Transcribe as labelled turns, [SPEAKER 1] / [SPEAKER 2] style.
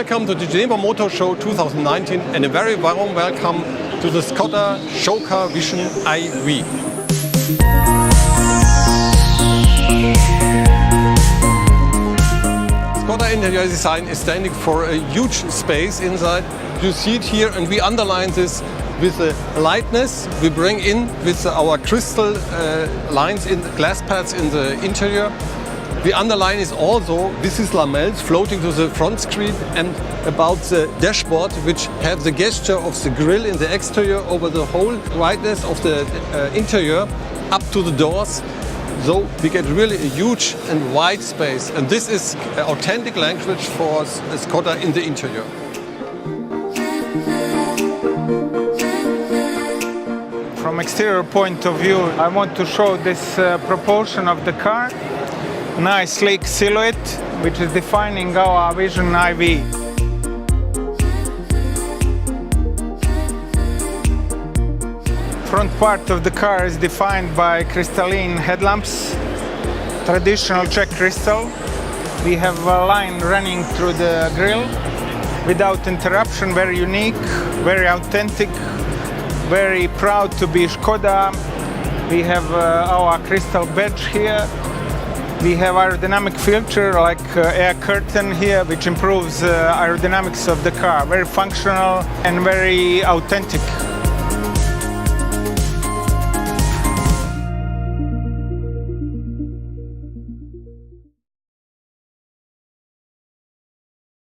[SPEAKER 1] welcome to the Geneva Motor Show 2019 and a very warm welcome to the SKODA VISION iV. SKODA Interior Design is standing for a huge space inside. You see it here, and we underline this with the lightness we bring in with our crystal lines in the glass pads in the interior. The underline is also, this is lamels floating to the front screen, and about the dashboard, which have the gesture of the grille in the exterior over the whole wideness of the interior up to the doors. So we get really a huge and wide space, and this is authentic language for SKODA in the interior.
[SPEAKER 2] From exterior point of view, I want to show this proportion of the car. Nice sleek silhouette, which is defining our Vision iV. Front part of the car is defined by crystalline headlamps, traditional Czech crystal. We have a line running through the grille without interruption, very unique, very authentic, very proud to be Škoda. We have our crystal badge here. We have aerodynamic filter like air curtain here, which improves aerodynamics of the car. Very functional and very authentic.